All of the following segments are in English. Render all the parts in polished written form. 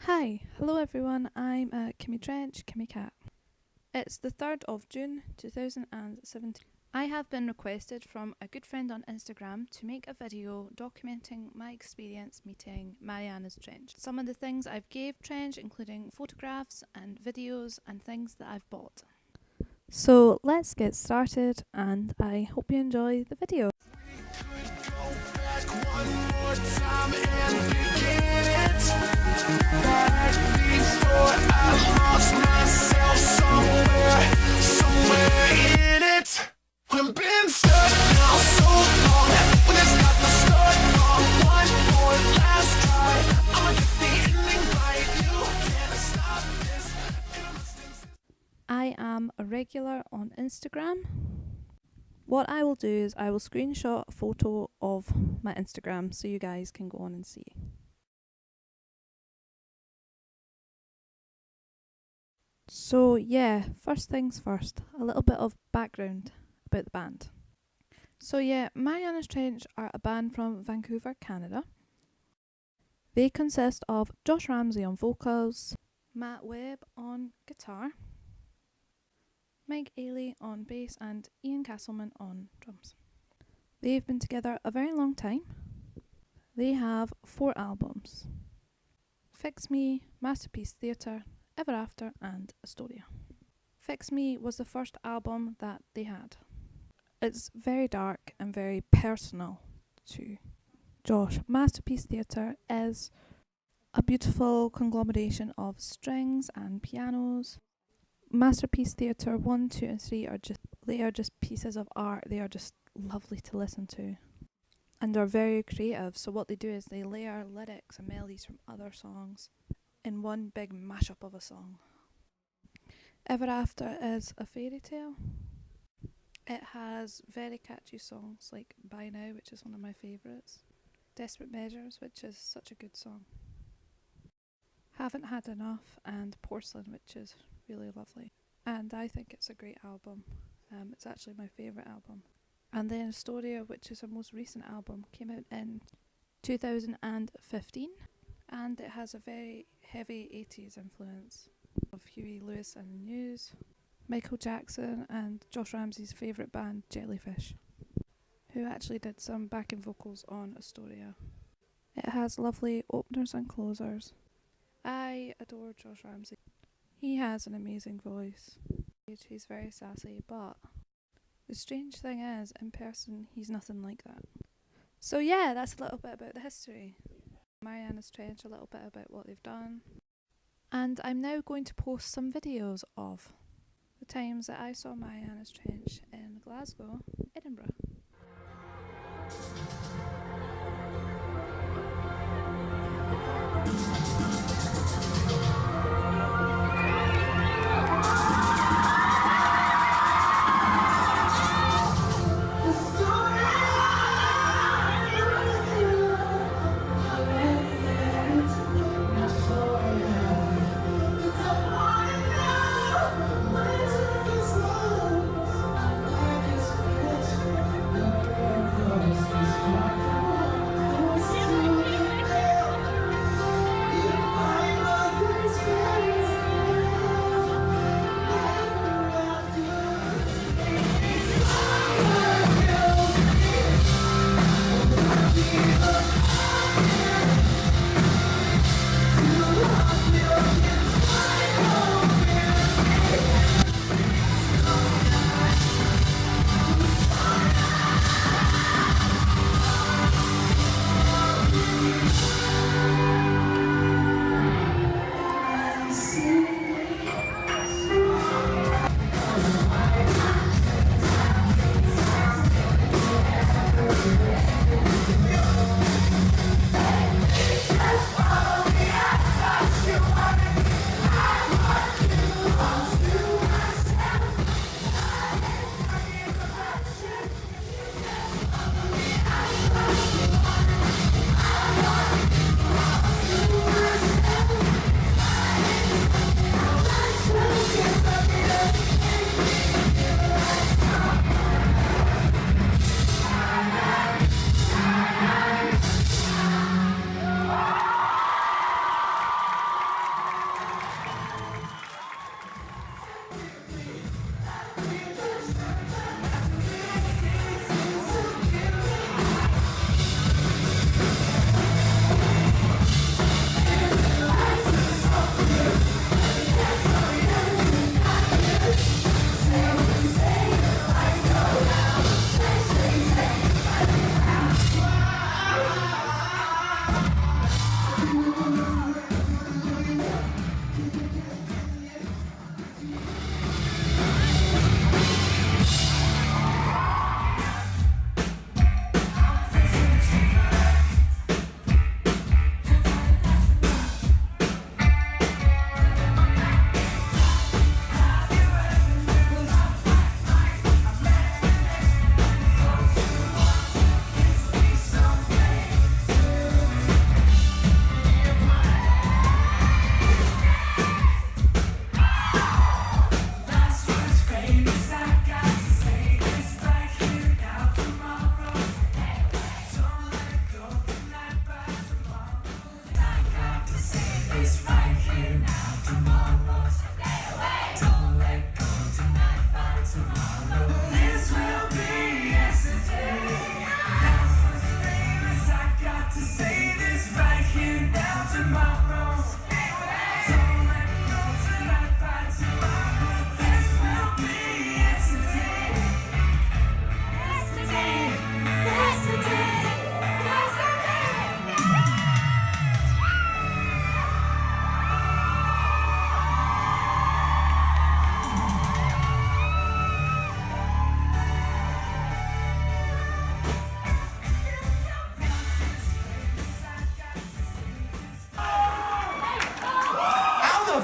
Hi, hello everyone, I'm Kimmi Trench, Kimmicatt. It's the 3rd of June 2017. I have been requested from a good friend on Instagram to make a video documenting my experience meeting Marianas Trench. Some of the things I've gave Trench, including photographs and videos and things that I've bought. So let's get started and I hope you enjoy the video. I am a regular on Instagram. What I will do is I will screenshot a photo of my Instagram so you guys can go on and see. So yeah, first things first, a little bit of background about the band. So yeah, Marianas Trench are a band from Vancouver, Canada. They consist of Josh Ramsey on vocals, Matt Webb on guitar, Mike Ailey on bass and Ian Castleman on drums. They've been together a very long time. They have 4 albums: Fix Me, Masterpiece Theatre, Ever After and Astoria. Fix Me was the first album that they had. It's very dark and very personal to Josh. Masterpiece Theatre is a beautiful conglomeration of strings and pianos. Masterpiece Theatre 1, 2 and 3 are just pieces of art. They are just lovely to listen to and are very creative. So what they do is they layer lyrics and melodies from other songs in one big mashup of a song. Ever After is a fairy tale. It has very catchy songs like By Now, which is one of my favourites, Desperate Measures, which is such a good song, Haven't Had Enough and Porcelain, which is really lovely. And I think it's a great album. It's actually my favourite album. And then Astoria, which is her most recent album, came out in 2015 and it has a very heavy 80s influence of Huey Lewis and the News, Michael Jackson and Josh Ramsey's favourite band Jellyfish, who actually did some backing vocals on Astoria. It has lovely openers and closers. I adore Josh Ramsey. He has an amazing voice. He's very sassy, but the strange thing is, in person, he's nothing like that. So yeah, that's a little bit about the history. Marianas Trench, a little bit about what they've done. And I'm now going to post some videos of the times that I saw Marianas Trench in Glasgow, Edinburgh.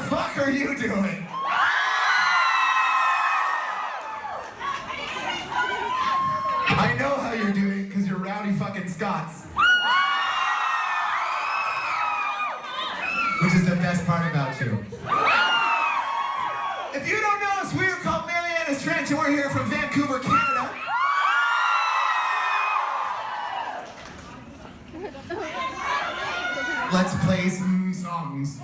fuck are you doing? I know how you're doing, because you're rowdy fucking Scots. Which is the best part about you. If you don't know us, we are called Marianas Trench, and we're here from Vancouver, Canada. Let's play some songs.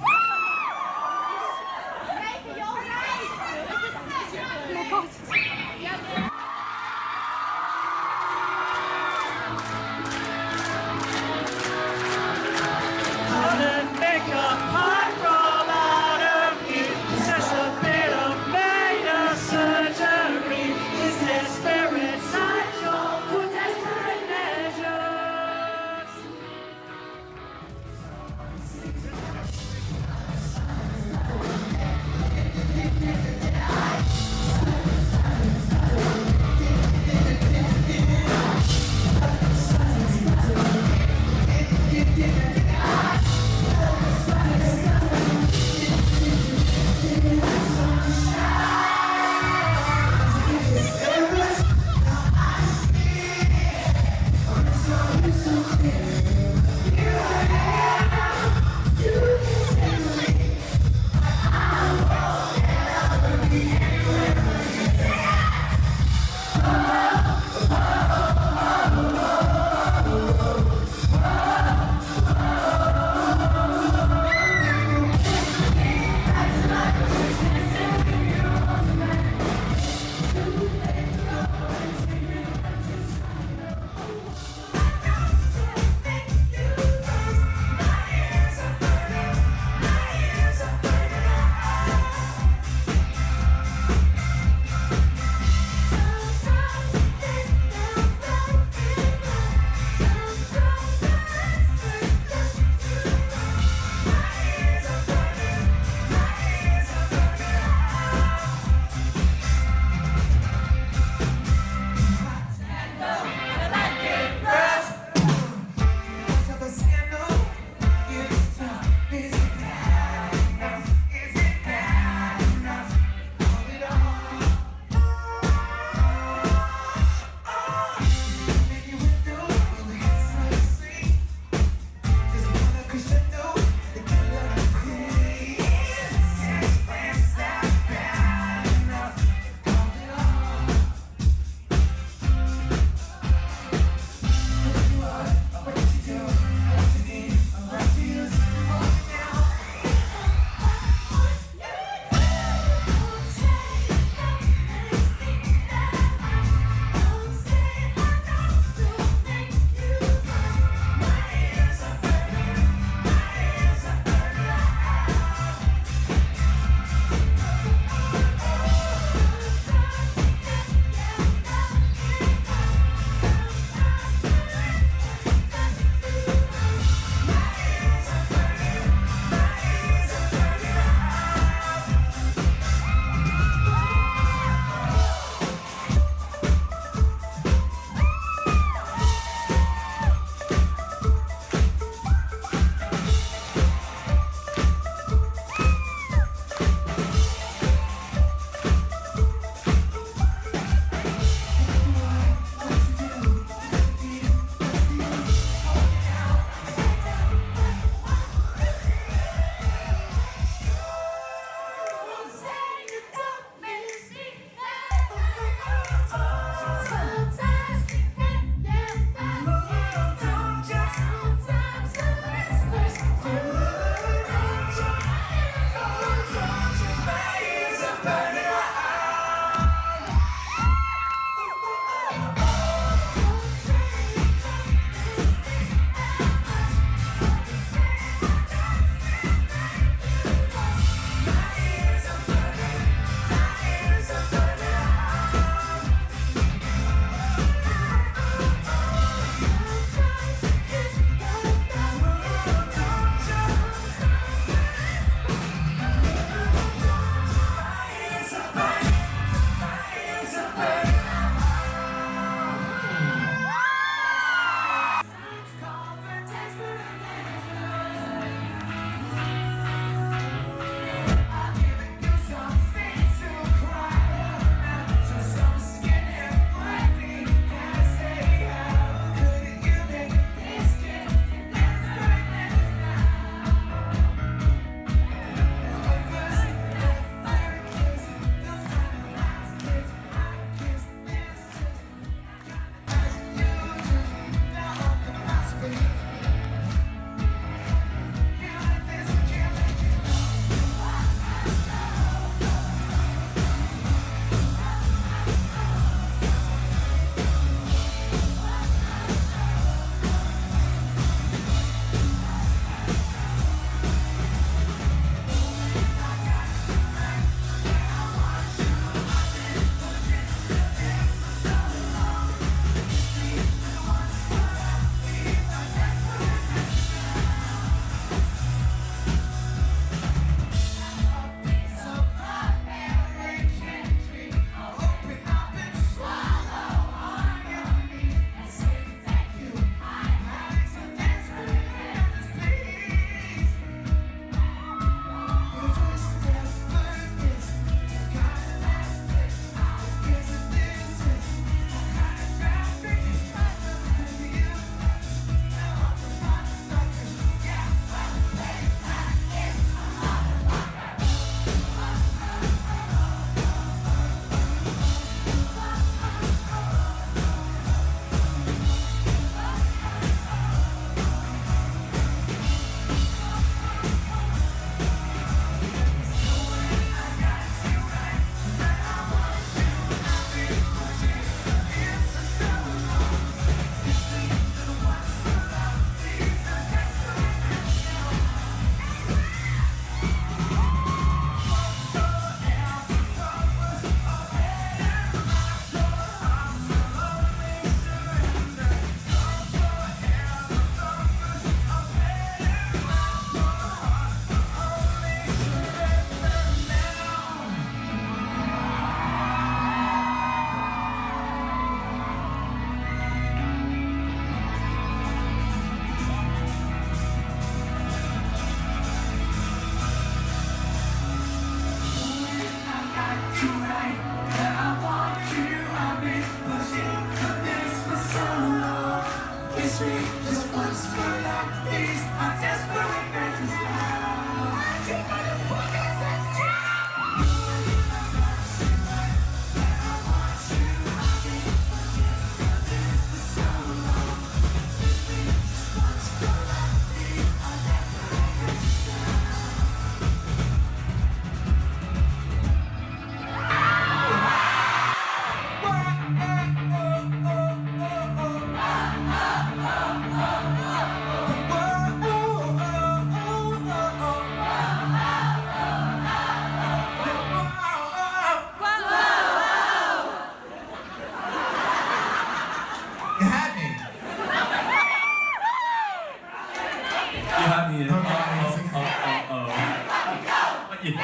Let's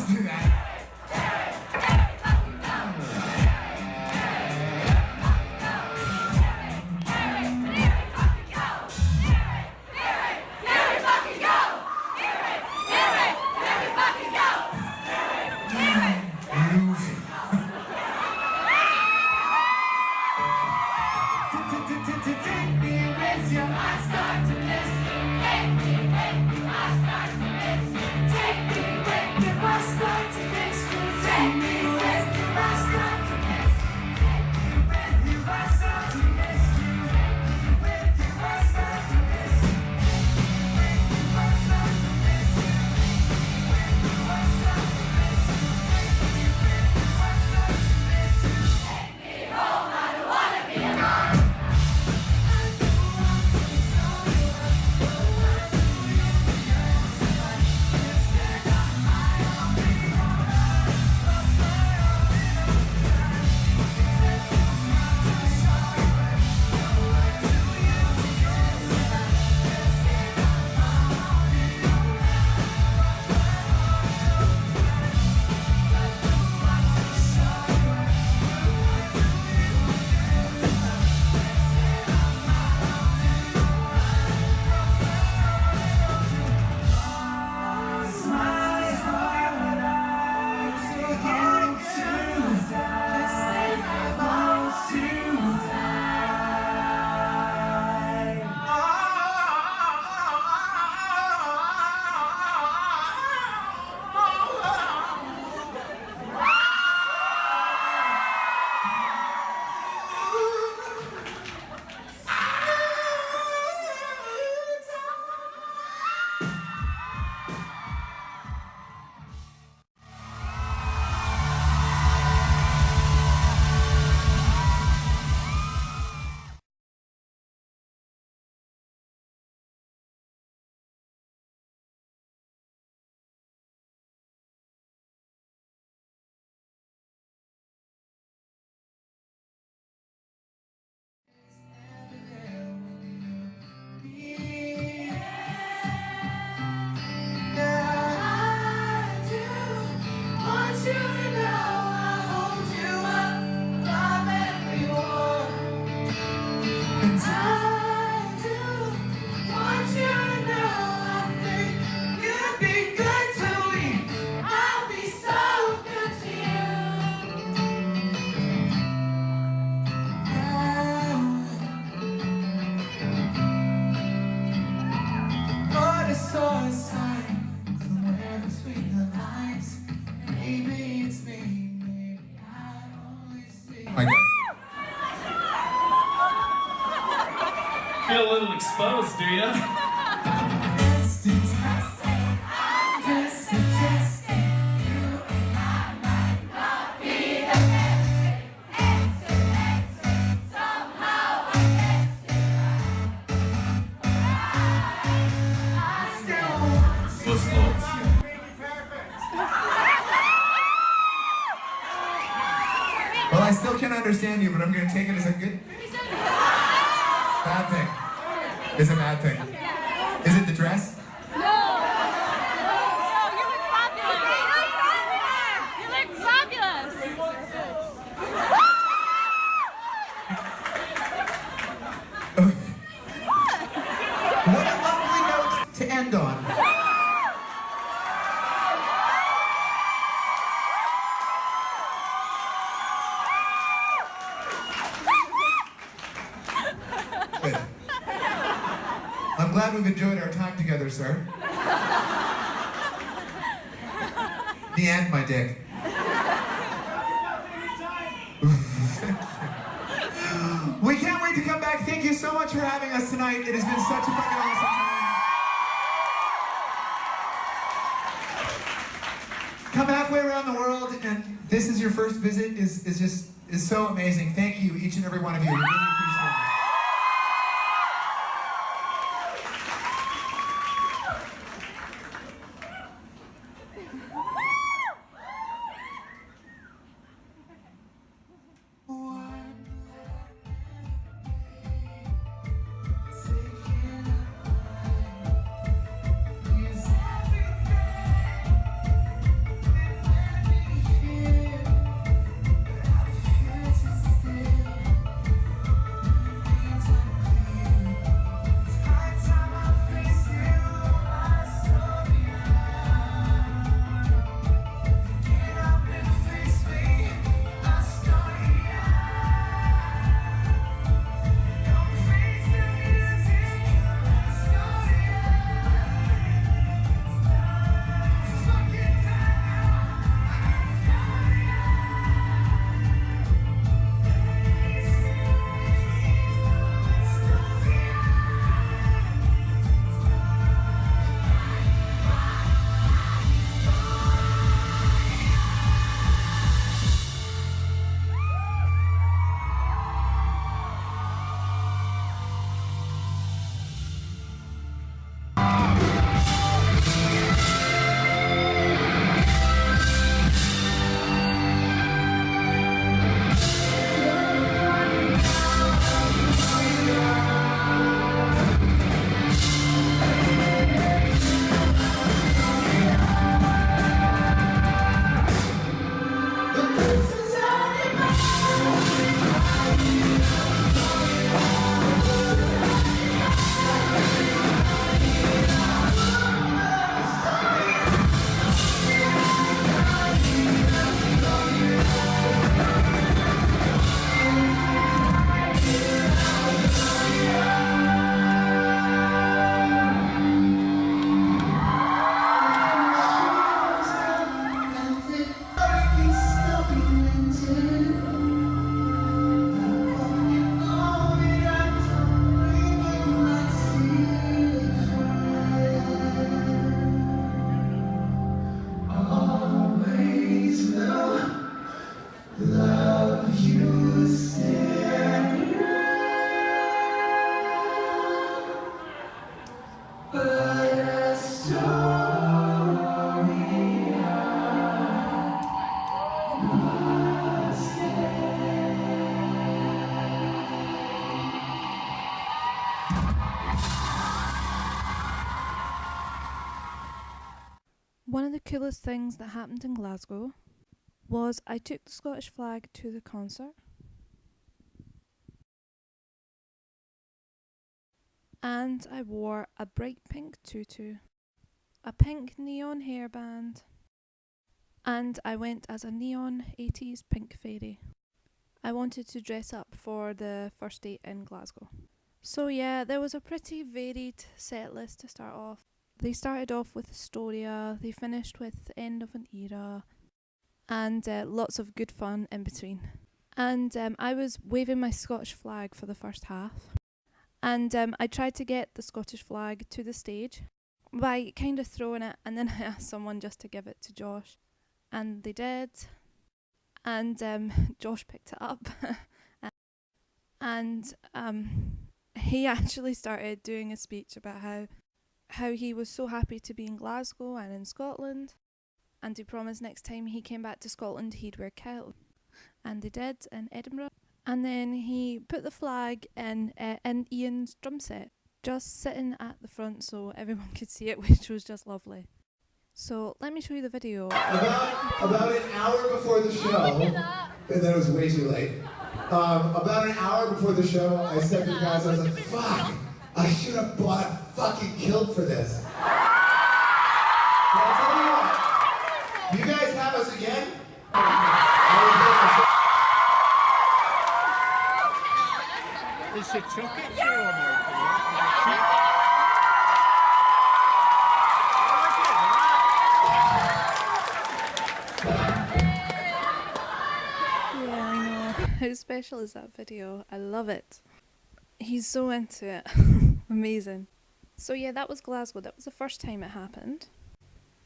do that. I got Feel a little exposed, do ya? Well, I still can't understand you, but I'm going to take it as a good... bad thing. It's a bad thing. Is it the dress? You look fabulous! What a lovely note to end on. Good. I'm glad we've enjoyed our time together, sir. The end, my dick. We can't wait to come back. Thank you so much for having us tonight. It has been such a fucking awesome time. Come halfway around the world, and this is your first visit is so amazing. Thank you, each and every one of you. We really appreciate it. One of the coolest things that happened in Glasgow was I took the Scottish flag to the concert, and I wore a bright pink tutu, a pink neon hairband, and I went as a neon 80s pink fairy. I wanted to dress up for the first date in Glasgow. So yeah, there was a pretty varied set list to start off. They started off with Astoria, they finished with the end of an era, and lots of good fun in between. And I was waving my Scottish flag for the first half, and I tried to get the Scottish flag to the stage by kind of throwing it, and then I asked someone just to give it to Josh, and they did, and Josh picked it up, and he actually started doing a speech about how he was so happy to be in Glasgow and in Scotland, and he promised next time he came back to Scotland he'd wear kilt, and they did in Edinburgh. And then he put the flag in Ian's drum set, just sitting at the front so everyone could see it, which was just lovely. So let me show you the video. About an hour before the show, and then it was way too late. About an hour before the show, I said to the guys, I was like, fuck, I should have bought a fucking kilt for this. But I'll tell you what, you guys have us again? Is it chocolate or Yeah, I know. How special is that video? I love it. He's so into it. Amazing. So yeah, that was Glasgow. That was the first time it happened.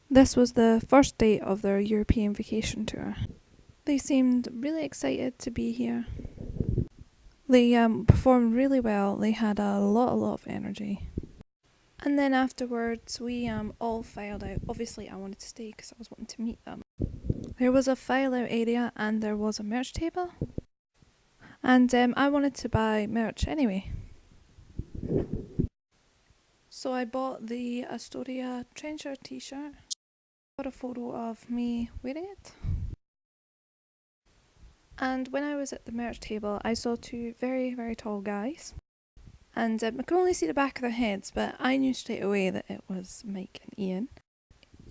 This was the first date of their European vacation tour. They seemed really excited to be here. They performed really well. They had a lot of energy. And then afterwards, we all filed out. Obviously, I wanted to stay because I was wanting to meet them. There was a file out area and there was a merch table. And I wanted to buy merch anyway. So I bought the Astoria Trencher t-shirt. Got a photo of me wearing it. And when I was at the merch table, I saw two very tall guys. And I could only see the back of their heads, but I knew straight away that it was Mike and Ian.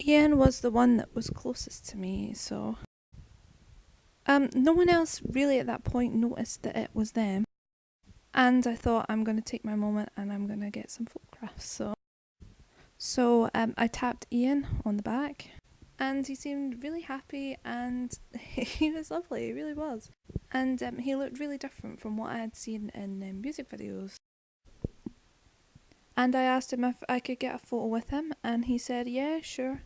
Ian was the one that was closest to me, so... no one else really at that point noticed that it was them. And I thought, I'm going to take my moment and I'm going to get some photographs. So I tapped Ian on the back. And he seemed really happy and he was lovely, he really was. And he looked really different from what I had seen in music videos. And I asked him if I could get a photo with him and he said, yeah, sure.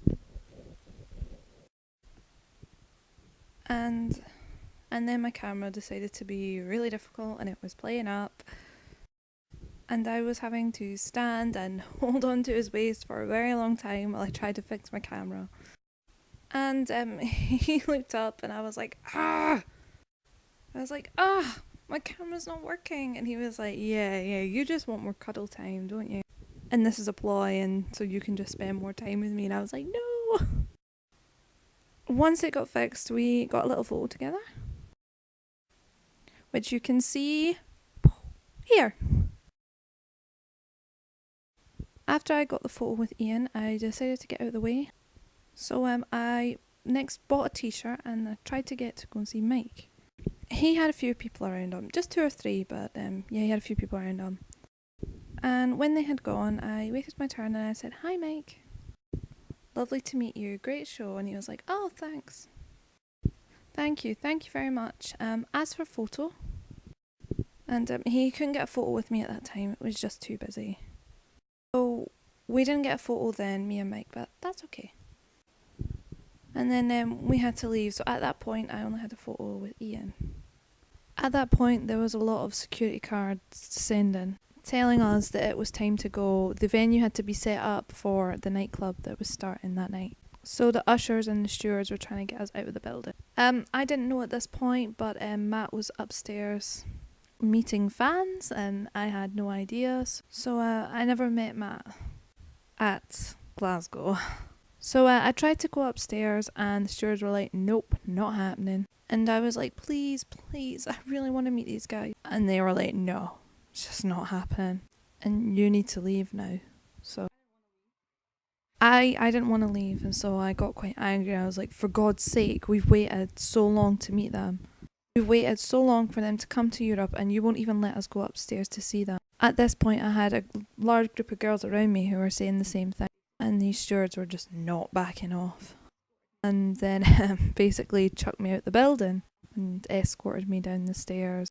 And then my camera decided to be really difficult and it was playing up. And I was having to stand and hold on to his waist for a very long time while I tried to fix my camera. And he looked up and I was like, ah! I was like, ah, my camera's not working. And he was like, yeah, you just want more cuddle time, don't you? And this is a ploy and so you can just spend more time with me. And I was like, no! Once it got fixed, we got a little photo together. Which you can see here. After I got the photo with Ian, I decided to get out of the way. So I next bought a t-shirt and I tried to get to go and see Mike. He had a few people around him, just 2 or 3, but yeah, he had a few people around him. And when they had gone, I waited my turn and I said, hi Mike, lovely to meet you, great show. And he was like, oh thanks. Thank you very much. As for photo, and he couldn't get a photo with me at that time, it was just too busy. So we didn't get a photo then, me and Mike, but that's okay. And then we had to leave, so at that point I only had a photo with Ian. At that point there was a lot of security cards to send in, telling us that it was time to go. The venue had to be set up for the nightclub that was starting that night. So the ushers and the stewards were trying to get us out of the building. I didn't know at this point, but Matt was upstairs meeting fans, and I had no idea. So I never met Matt at Glasgow. So I tried to go upstairs, and the stewards were like, nope, not happening. And I was like, please, please, I really want to meet these guys. And they were like, no, it's just not happening. And you need to leave now. So I didn't want to leave, and so I got quite angry. I was like, for God's sake, we've waited so long to meet them. We've waited so long for them to come to Europe, and you won't even let us go upstairs to see them. At this point, I had a large group of girls around me who were saying the same thing, and these stewards were just not backing off. And then basically chucked me out the building and escorted me down the stairs.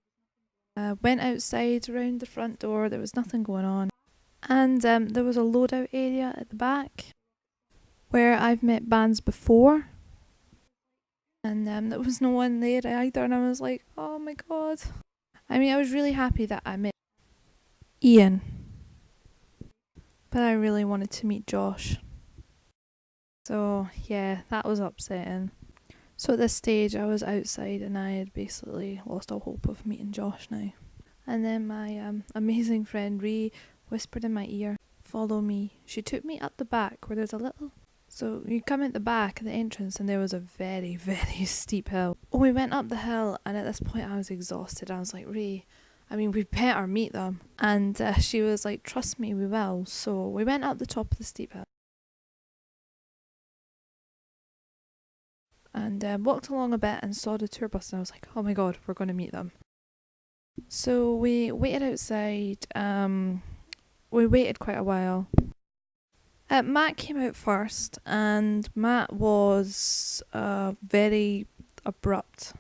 Went outside around the front door, there was nothing going on. And there was a loadout area at the back where I've met bands before. And there was no one there either, and I was like, oh my god. I mean, I was really happy that I met Ian. But I really wanted to meet Josh. So yeah, that was upsetting. So at this stage I was outside and I had basically lost all hope of meeting Josh now. And then my amazing friend Ree whispered in my ear, follow me. She took me up the back where there's a little... So you come at the back at the entrance and there was a very, very steep hill. We went up the hill and at this point I was exhausted. I was like, Ree, I mean, we better meet them. And she was like, trust me, we will. So we went up the top of the steep hill. And walked along a bit and saw the tour bus, and I was like, oh my god, we're going to meet them. So we waited outside. We waited quite a while. Matt came out first, and Matt was very abrupt.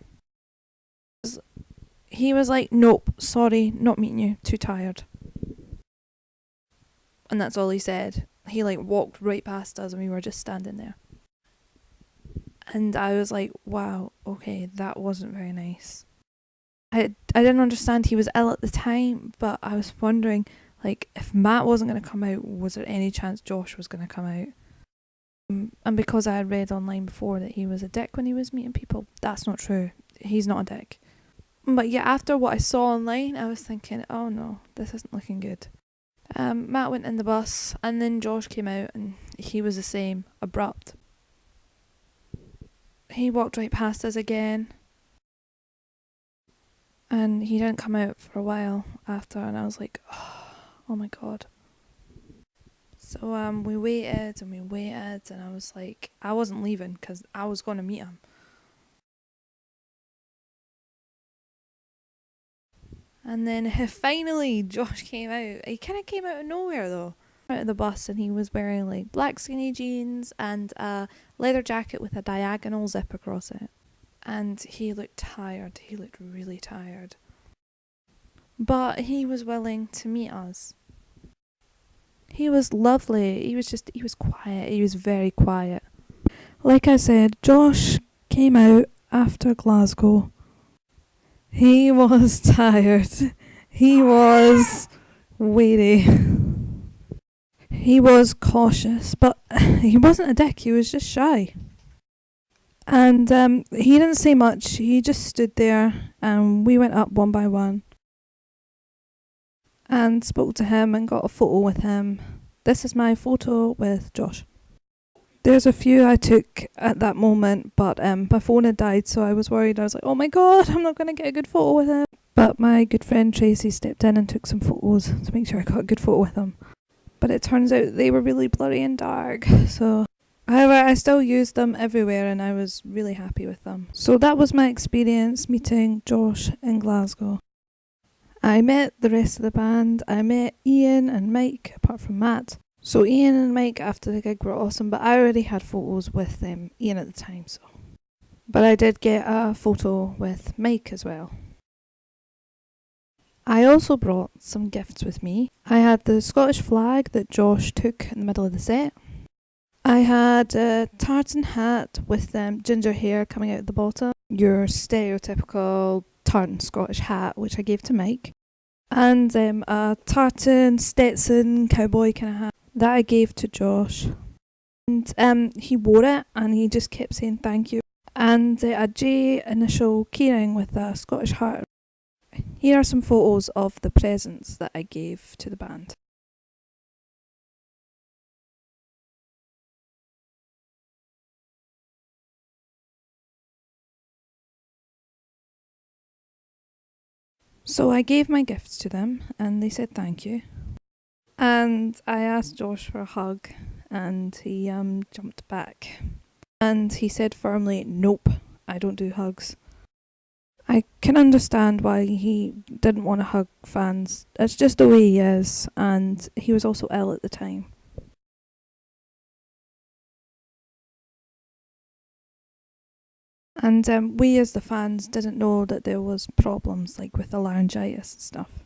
He was like, nope, sorry, not meeting you, too tired. And that's all he said. He like walked right past us and we were just standing there. And I was like, wow, okay, that wasn't very nice. I didn't understand he was ill at the time, but I was wondering, like, if Matt wasn't going to come out, was there any chance Josh was going to come out? And because I had read online before that he was a dick when he was meeting people, that's not true. He's not a dick. But yeah, after what I saw online, I was thinking, oh no, this isn't looking good. Matt went in the bus, and then Josh came out, and he was the same, abrupt. He walked right past us again, and he didn't come out for a while after, and I was like, oh my god. So we waited and we waited, and I was like, I wasn't leaving because I was going to meet him. And then finally Josh came out. He kind of came out of nowhere though. Out of the bus, and he was wearing like black skinny jeans and a leather jacket with a diagonal zip across it. And he looked tired. He looked really tired. But he was willing to meet us. He was lovely. He was quiet. He was very quiet. Like I said, Josh came out after Glasgow. He was tired. He was weary. He was cautious, but he wasn't a dick. He was just shy. And he didn't say much. He just stood there, and we went up one by one and spoke to him and got a photo with him. This is my photo with Josh. There's a few I took at that moment, but my phone had died, so I was worried. I was like, oh my god, I'm not going to get a good photo with him. But my good friend Tracy stepped in and took some photos to make sure I got a good photo with him. But it turns out they were really blurry and dark, so... However, I still used them everywhere and I was really happy with them. So that was my experience meeting Josh in Glasgow. I met the rest of the band. I met Ian and Mike, apart from Matt. So Ian and Mike after the gig were awesome, but I already had photos with Ian at the time. But I did get a photo with Mike as well. I also brought some gifts with me. I had the Scottish flag that Josh took in the middle of the set. I had a tartan hat with ginger hair coming out the bottom. Your stereotypical tartan Scottish hat, which I gave to Mike. And a tartan Stetson cowboy kind of hat that I gave to Josh. And he wore it and he just kept saying thank you. And a J initial keyring with a Scottish heart. here are some photos of the presents that I gave to the band. So I gave my gifts to them and they said thank you. And I asked Josh for a hug and he jumped back. And he said firmly, "Nope, I don't do hugs." I can understand why he didn't want to hug fans. It's just the way he is, and he was also ill at the time. And we as the fans didn't know that there was problems like with the laryngitis and stuff.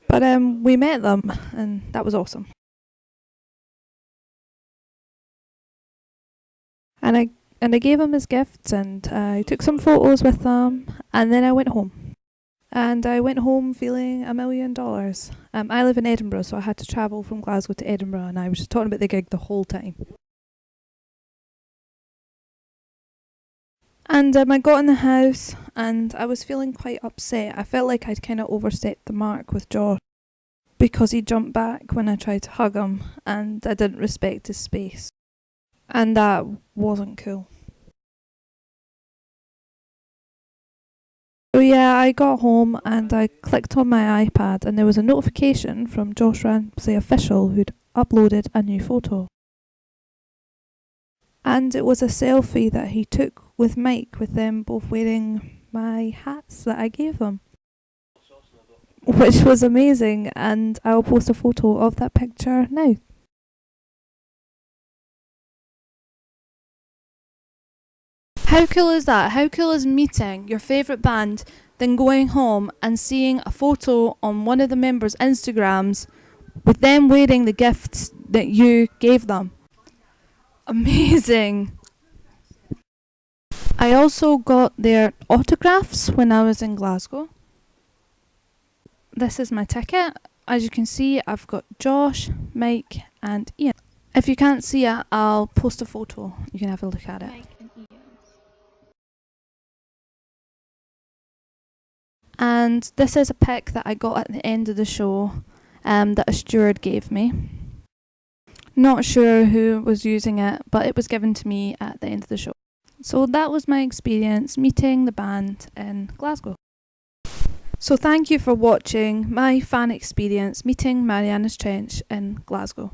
But we met them and that was awesome. And I gave him his gifts and I took some photos with them and then I went home. And I went home feeling $1 million. I live in Edinburgh, so I had to travel from Glasgow to Edinburgh and I was just talking about the gig the whole time. And I got in the house and I was feeling quite upset. I felt like I'd kind of overstepped the mark with Josh because he jumped back when I tried to hug him and I didn't respect his space. And that wasn't cool. So yeah, I got home and I clicked on my iPad and there was a notification from Josh Ramsey Official who'd uploaded a new photo. And it was a selfie that he took with Mike, with them both wearing my hats that I gave them. Which was amazing, and I'll post a photo of that picture now. How cool is that? How cool is meeting your favourite band, then going home and seeing a photo on one of the members' Instagrams with them wearing the gifts that you gave them? Amazing. I also got their autographs when I was in Glasgow. This is my ticket. As you can see, I've got Josh, Mike and Ian. If you can't see it, I'll post a photo. You can have a look at it. Mike and Ian. And this is a pic that I got at the end of the show that a steward gave me. Not sure who was using it, but it was given to me at the end of the show. So that was my experience meeting the band in Glasgow. So thank you for watching my fan experience meeting Marianas Trench in Glasgow.